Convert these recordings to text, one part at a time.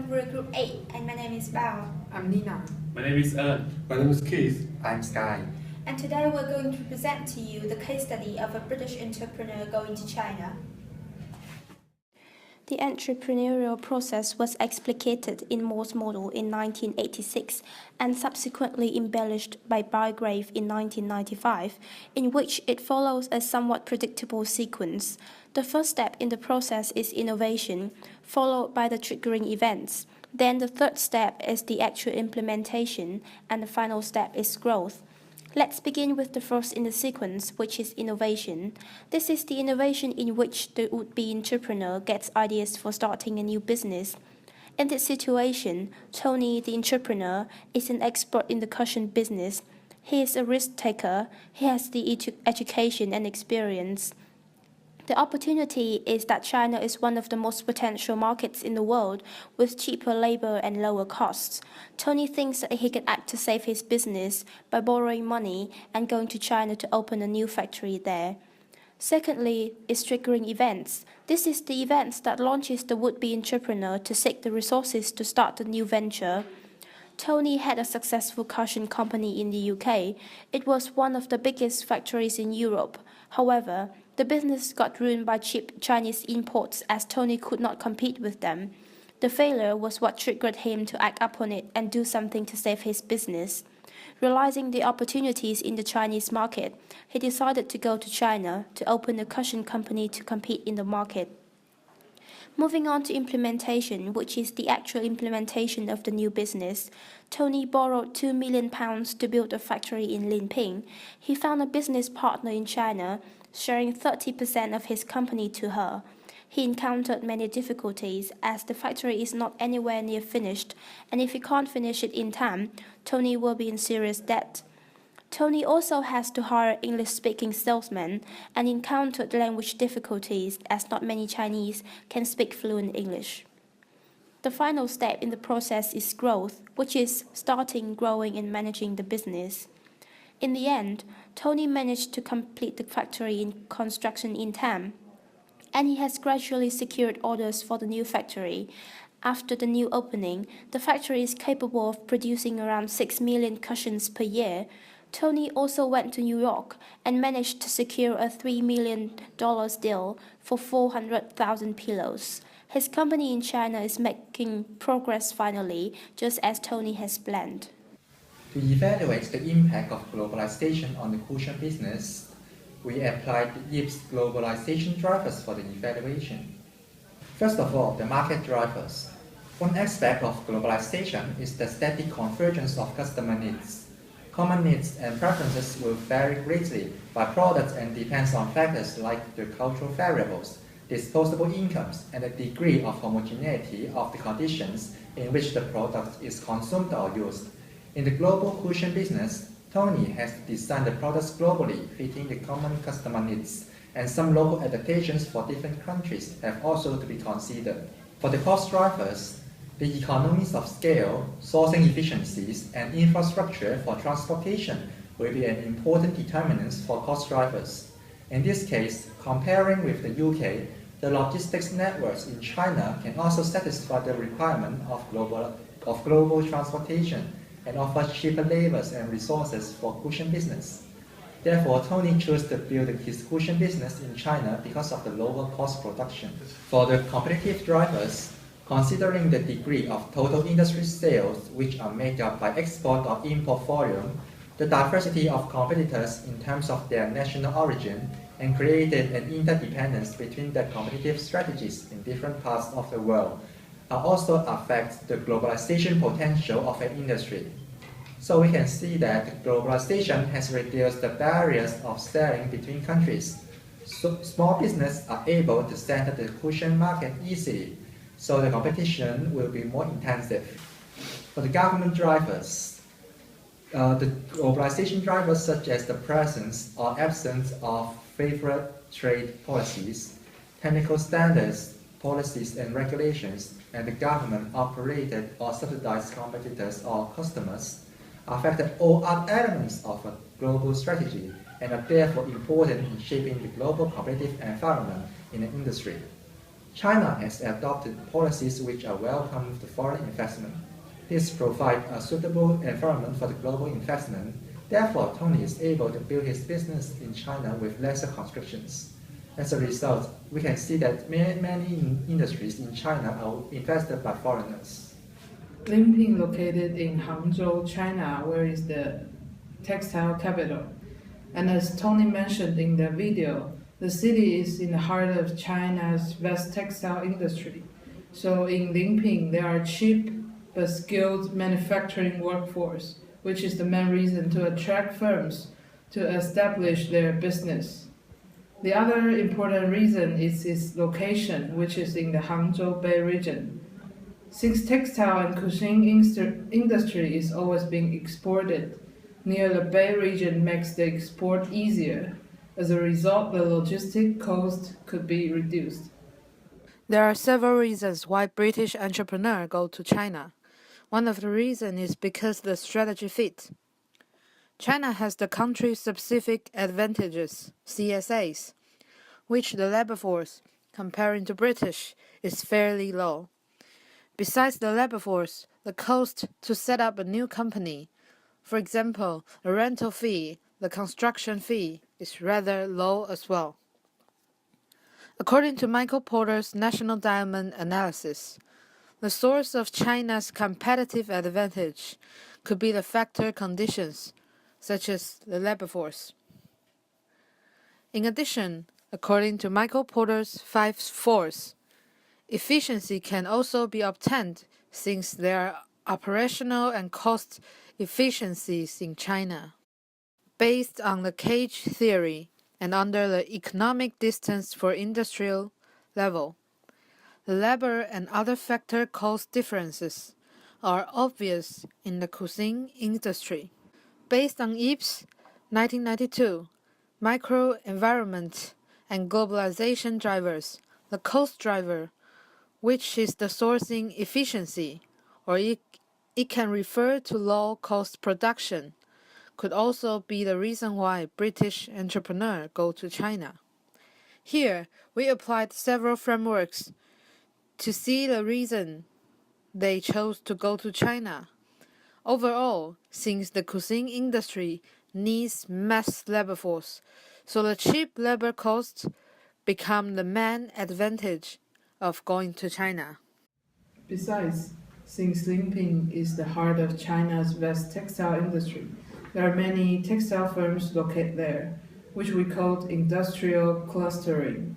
from Group 8 and my name is Bao. I'm Nina. My name is Ern. My name is Keith. I'm Sky. And today we're going to present to you the case study of a British entrepreneur going to China. The entrepreneurial process was explicated in Moore's model in 1986 and subsequently embellished by Bygrave in 1995, in which it follows a somewhat predictable sequence. The first step in the process is innovation, followed by the triggering events. Then the third step is the actual implementation, and the final step is growth. Let's begin with the first in the sequence, which is innovation. This is the innovation in which the would-be entrepreneur gets ideas for starting a new business. In this situation, Tony, the entrepreneur, is an expert in the cushion business. He is a risk taker. He has the education and experience. The opportunity is that China is one of the most potential markets in the world, with cheaper labor and lower costs. Tony thinks that he can act to save his business by borrowing money and going to China to open a new factory there. Secondly, is triggering events. This is the event that launches the would-be entrepreneur to seek the resources to start the new venture. Tony had a successful cushion company in the UK. It was one of the biggest factories in Europe. However, the business got ruined by cheap Chinese imports as Tony could not compete with them. The failure was what triggered him to act upon it and do something to save his business. Realizing the opportunities in the Chinese market, he decided to go to China to open a cushion company to compete in the market. Moving on to implementation, which is the actual implementation of the new business, Tony borrowed £2 million to build a factory in Linping. He found a business partner in China, sharing 30% of his company to her. He encountered many difficulties as the factory is not anywhere near finished, and if he can't finish it in time, Tony will be in serious debt. Tony also has to hire English-speaking salesmen and encountered language difficulties as not many Chinese can speak fluent English. The final step in the process is growth, which is starting, growing, and managing the business. In the end, Tony managed to complete the factory in construction in time, and he has gradually secured orders for the new factory. After the new opening, the factory is capable of producing around 6 million cushions per year. Tony also went to New York and managed to secure a $3 million deal for 400,000 pillows. His company in China is making progress finally, just as Tony has planned. To evaluate the impact of globalization on the cushion business, we applied YIP's globalization drivers for the evaluation. First of all, the market drivers. One aspect of globalization is the steady convergence of customer needs. Common needs and preferences will vary greatly by products and depends on factors like the cultural variables, disposable incomes, and the degree of homogeneity of the conditions in which the product is consumed or used. In the global cushion business, Tony has designed the products globally, fitting the common customer needs, and some local adaptations for different countries have also to be considered. For the cost drivers, the economies of scale, sourcing efficiencies, and infrastructure for transportation will be an important determinants for cost drivers. In this case, comparing with the UK, the logistics networks in China can also satisfy the requirement of global transportation and offer cheaper labors and resources for cushion business. Therefore, Tony chose to build his cushion business in China because of the lower cost production. For the competitive drivers, considering the degree of total industry sales which are made up by export or import volume, the diversity of competitors in terms of their national origin, and created an interdependence between the competitive strategies in different parts of the world, also affect the globalization potential of an industry. So we can see that globalization has reduced the barriers of selling between countries. So small businesses are able to enter the cushion market easily, so the competition will be more intensive. For the government drivers, the globalization drivers such as the presence or absence of favorable trade policies, technical standards, policies and regulations, and the government-operated or subsidized competitors or customers affect all other elements of a global strategy and are therefore important in shaping the global competitive environment in the industry. China has adopted policies which are welcome to foreign investment. This provides a suitable environment for the global investment. Therefore, Tony is able to build his business in China with lesser constrictions. As a result, we can see that many industries in China are invested by foreigners. Linping, located in Hangzhou, China, where is the textile capital. And as Tony mentioned in the video, the city is in the heart of China's vast textile industry. So in Linping, there are cheap but skilled manufacturing workforce, which is the main reason to attract firms to establish their business. The other important reason is its location, which is in the Hangzhou Bay region. Since textile and cushioning industry is always being exported, near the Bay region makes the export easier. As a result, the logistic cost could be reduced. There are several reasons why British entrepreneurs go to China. One of the reasons is because the strategy fit. China has the country-specific advantages, CSAs, which the labor force, comparing to British, is fairly low. Besides the labor force, the cost to set up a new company, for example, a rental fee, the construction fee, is rather low as well. According to Michael Porter's National Diamond Analysis, the source of China's competitive advantage could be the factor conditions, such as the labor force. In addition, according to Michael Porter's 5 force, efficiency can also be obtained since there are operational and cost efficiencies in China. Based on the cage theory and under the economic distance for industrial level, the labor and other factor cost differences are obvious in the cushioning industry. Based on Yip's 1992 microenvironment and globalization drivers, the cost driver, which is the sourcing efficiency, or it can refer to low-cost production, could also be the reason why British entrepreneurs go to China. Here, we applied several frameworks to see the reason they chose to go to China. Overall, since the cushioning industry needs mass labor force, so the cheap labor costs become the main advantage of going to China. Besides, since Linping is the heart of China's vast textile industry, there are many textile firms located there, which we call industrial clustering.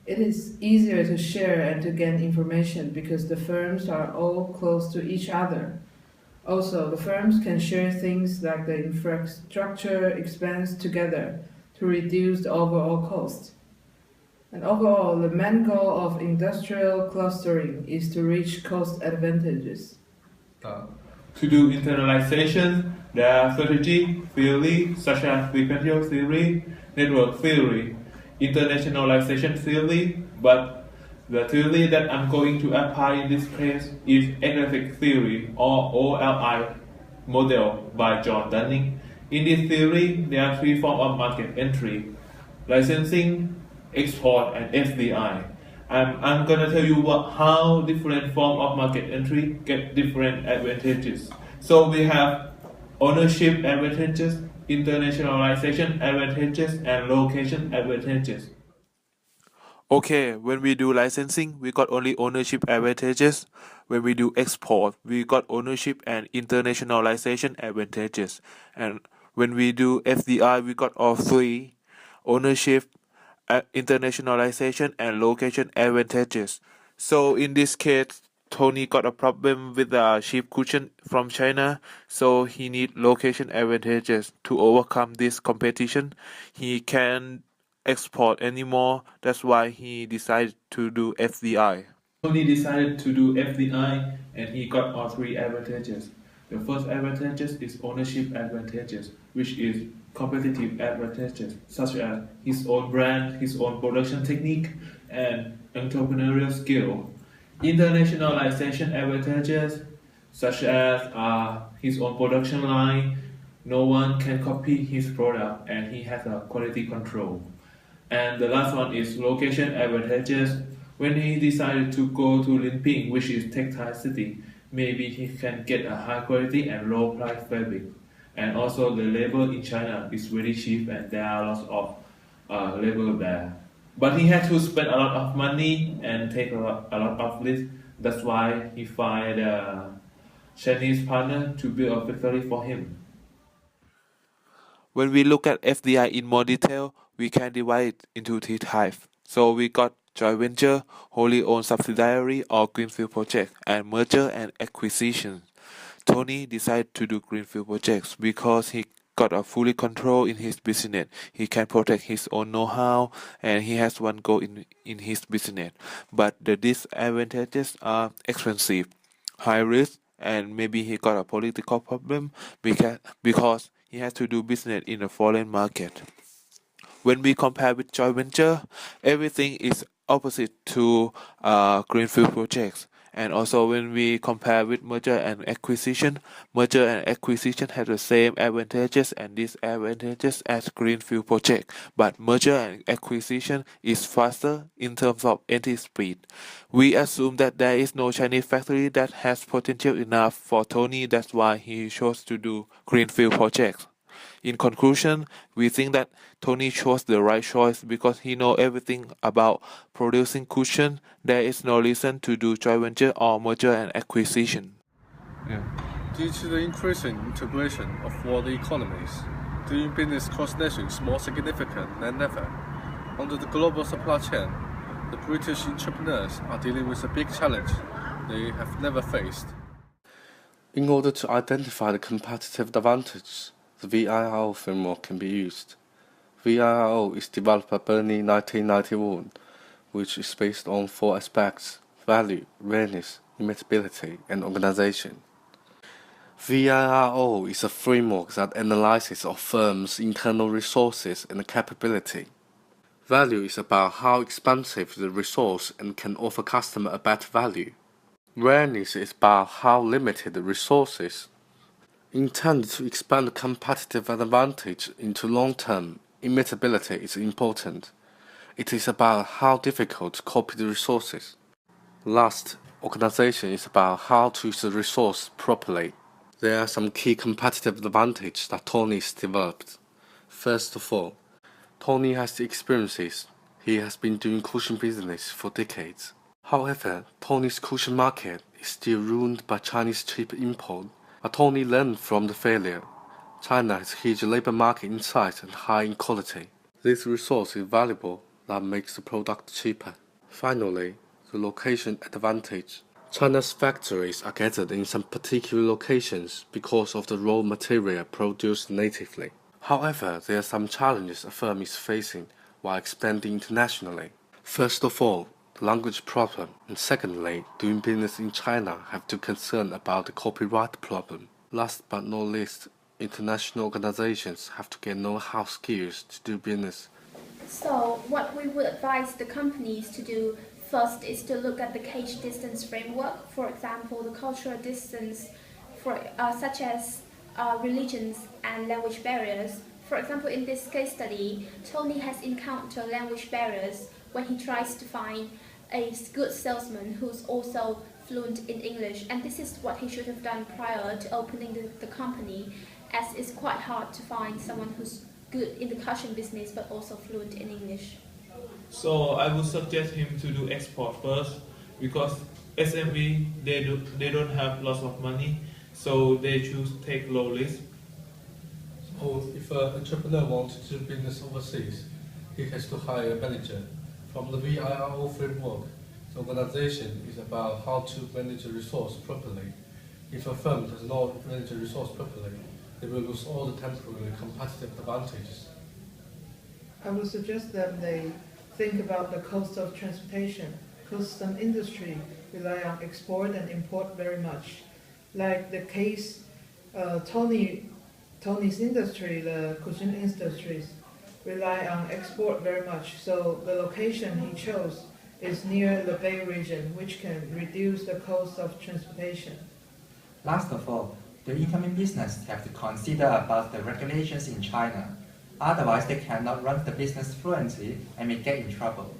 It is easier to share and to gain information because the firms are all close to each other. Also, the firms can share things like the infrastructure expense together to reduce the overall cost. And overall, the main goal of industrial clustering is to reach cost advantages. To do internalization, there are strategy theory such as sequential theory, network theory, internationalization theory, but the theory that I'm going to apply in this case is economic theory or OLI model by John Dunning. In this theory, there are 3 forms of market entry: licensing, export, and FDI. I'm going to tell you how different forms of market entry get different advantages. So we have ownership advantages, internationalization advantages, and location advantages. Okay, when we do licensing, we got only ownership advantages. When we do export, we got ownership and internationalization advantages. And when we do FDI, we got all 3: ownership, internationalization, and location advantages. So in this case, Tony got a problem with the cheap cushion from China, so he need location advantages to overcome this competition. He can't export anymore. That's why he decided to do FDI. Tony decided to do FDI and he got all 3 advantages. The first advantages is ownership advantages, which is competitive advantages such as his own brand, his own production technique, and entrepreneurial skill. Internationalization advantages such as his own production line, no one can copy his product, and he has a quality control. And the last one is location advantages, When he decided to go to Linping, which is textile city, maybe he can get a high quality and low price fabric. And also the labor in China is very cheap and there are lots of labor there. But he had to spend a lot of money and take a lot of risk. That's why he find a Chinese partner to build a factory for him. When we look at FDI in more detail, we can divide it into three types. So we got joint venture, wholly owned subsidiary or greenfield project, and merger and acquisition. Tony decided to do greenfield projects because he got a fully control in his business. He can protect his own know-how and he has one goal in his business. But the disadvantages are expensive, high risk, and maybe he got a political problem because he has to do business in a foreign market. When we compare with joint venture, everything is opposite to greenfield projects. And also when we compare with merger and acquisition have the same advantages and disadvantages as greenfield project. But merger and acquisition is faster in terms of entry speed. We assume that there is no Chinese factory that has potential enough for Tony. That's why he chose to do greenfield projects. In conclusion, we think that Tony chose the right choice because he knows everything about producing cushion. There is no reason to do joint venture or merger and acquisition. Due to the increasing integration of world economies, doing business coordination is more significant than ever. Under the global supply chain, the British entrepreneurs are dealing with a big challenge they have never faced. In order to identify the competitive advantage, the VIRO framework can be used. VIRO is developed by Bernie in 1991, which is based on 4 aspects: value, awareness, imitability, and organization. VIRO is a framework that analyzes a firm's internal resources and capability. Value is about how expensive the resource and can offer customer a better value. Awareness is about how limited the resources. Intended to expand the competitive advantage into long-term, imitability is important. It is about how difficult to copy the resources. Last, organization is about how to use the resource properly. There are some key competitive advantages that Tony has developed. First of all, Tony has the experiences. He has been doing cushion business for decades. However, Tony's cushion market is still ruined by Chinese cheap import. But Tony learned from the failure. China has a huge labor market in size and high in quality. This resource is valuable that makes the product cheaper. Finally, the location advantage. China's factories are gathered in some particular locations because of the raw material produced natively. However, there are some challenges a firm is facing while expanding internationally. First of all, the language problem, and secondly, doing business in China have to concern about the copyright problem. Last but not least, international organizations have to get know-how skills to do business. So what we would advise the companies to do first is to look at the cage distance framework, for example, the cultural distance such as religions and language barriers. For example, in this case study, Tony has encountered language barriers when he tries to find a good salesman who's also fluent in English, and this is what he should have done prior to opening the company, as it's quite hard to find someone who's good in the cushion business but also fluent in English. So I would suggest him to do export first because SME they don't have lots of money, so they choose take low risk. So if an entrepreneur wants to do business overseas, he has to hire a manager. From the VIRO framework, the organization is about how to manage a resource properly. If a firm does not manage a resource properly, they will lose all the temporary competitive advantages. I would suggest that they think about the cost of transportation, because some industry rely on export and import very much. Like the case, Tony's industry, the cushion industries, rely on export very much. So the location he chose is near the Bay region, which can reduce the cost of transportation. Last of all, the incoming business have to consider about the regulations in China. Otherwise, they cannot run the business fluently and may get in trouble.